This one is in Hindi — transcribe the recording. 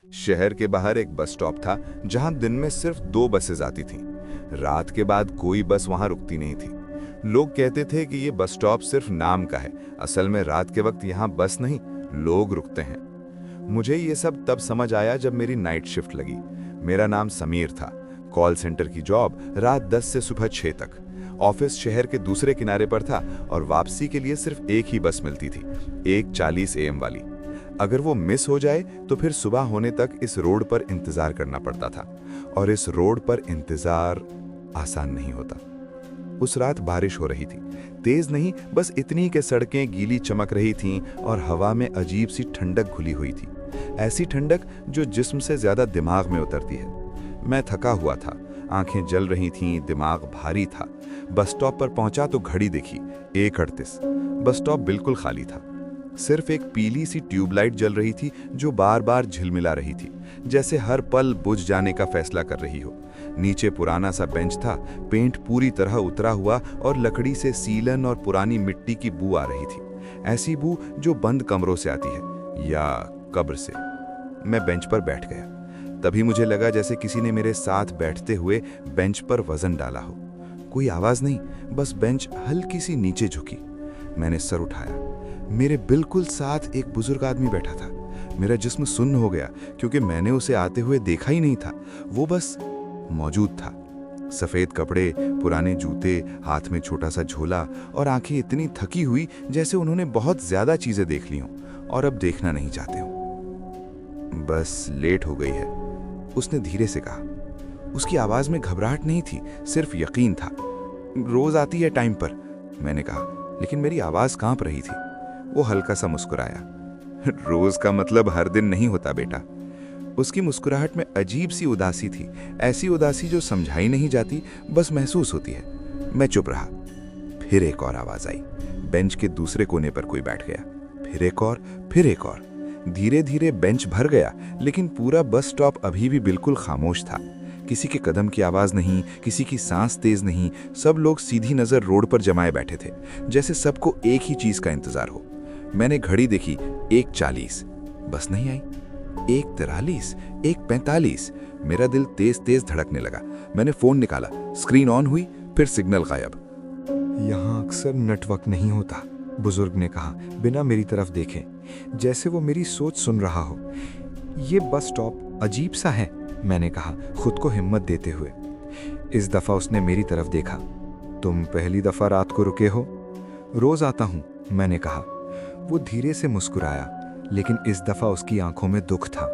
शहर के बाहर एक बस स्टॉप था जहां दिन में सिर्फ 2 बसें आती थीं। रात के बाद कोई बस वहां रुकती नहीं थी। लोग कहते थे कि ये बस स्टॉप सिर्फ नाम का है, असल में रात के वक्त यहाँ बस नहीं, लोग रुकते हैं। मुझे ये सब तब समझ आया जब मेरी नाइट शिफ्ट लगी। मेरा नाम समीर था। कॉल सेंटर की जॉब रात 10 से सुबह 6 तक। ऑफिस शहर के दूसरे किनारे पर था और वापसी के लिए सिर्फ एक ही बस मिलती थी, 1:40 AM वाली। अगर वो मिस हो जाए तो फिर सुबह होने तक इस रोड पर इंतजार करना पड़ता था, और इस रोड पर इंतजार आसान नहीं होता। उस रात बारिश हो रही थी, तेज नहीं, बस इतनी कि सड़कें गीली चमक रही थीं और हवा में अजीब सी ठंडक घुली हुई थी, ऐसी ठंडक जो जिस्म से ज्यादा दिमाग में उतरती है। मैं थका हुआ था, आंखें जल रही थीं, दिमाग भारी था। बस स्टॉप पर पहुंचा तो घड़ी देखी, 1:38। बस स्टॉप बिल्कुल खाली था। सिर्फ एक पीली सी ट्यूबलाइट जल रही थी जो बार बार झिलमिला रही थी, जैसे हर पल बुझ जाने का फैसला कर रही हो। नीचे पुराना सा बेंच था, पेंट पूरी तरह उतरा हुआ और लकड़ी से सीलन और पुरानी मिट्टी की बू आ रही थी, ऐसी बू जो बंद कमरों से आती है या कब्र से। मैं बेंच पर बैठ गया। तभी मुझे लगा जैसे किसी ने मेरे साथ बैठते हुए बेंच पर वजन डाला हो। कोई आवाज नहीं, बस बेंच हल्की सी नीचे झुकी। मैंने सर उठाया। मेरे बिल्कुल साथ एक बुजुर्ग आदमी बैठा था। मेरा जिस्म सुन्न हो गया क्योंकि मैंने उसे आते हुए देखा ही नहीं था, वो बस मौजूद था। सफेद कपड़े, पुराने जूते, हाथ में छोटा सा झोला और आंखें इतनी थकी हुई जैसे उन्होंने बहुत ज्यादा चीजें देख ली हों और अब देखना नहीं चाहते हों। बस लेट हो गई है, उसने धीरे से कहा। उसकी आवाज में घबराहट नहीं थी, सिर्फ यकीन था। रोज आती है टाइम पर, मैंने कहा, लेकिन मेरी आवाज कांप रही थी। वो हल्का सा मुस्कुराया। रोज का मतलब हर दिन नहीं होता बेटा। उसकी मुस्कुराहट में अजीब सी उदासी थी, ऐसी उदासी जो समझाई नहीं जाती, बस महसूस होती है। मैं चुप रहा। फिर एक और आवाज आई। बेंच के दूसरे कोने पर कोई बैठ गया। फिर एक और, फिर एक और। धीरे धीरे बेंच भर गया, लेकिन पूरा बस स्टॉप अभी भी बिल्कुल खामोश था। किसी के कदम की आवाज नहीं, किसी की सांस तेज नहीं। सब लोग सीधी नजर रोड पर जमाए बैठे थे, जैसे सबको एक ही चीज का इंतजार हो। मैंने घड़ी देखी, 1:40। बस नहीं आई। 1:43, 1:45। मेरा दिल तेज तेज धड़कने लगा। मैंने फोन निकाला, स्क्रीन ऑन हुई, फिर सिग्नल गायब। यहाँ अक्सर नेटवर्क नहीं होता, बुजुर्ग ने कहा, बिना मेरी तरफ देखे, जैसे वो मेरी सोच सुन रहा हो। ये बस स्टॉप अजीब सा है, मैंने कहा, खुद को हिम्मत देते हुए। इस दफा उसने मेरी तरफ देखा। तुम पहली दफा रात को रुके हो? रोज आता हूं, मैंने कहा। वो धीरे से मुस्कुराया, लेकिन इस दफा उसकी आंखों में दुख था।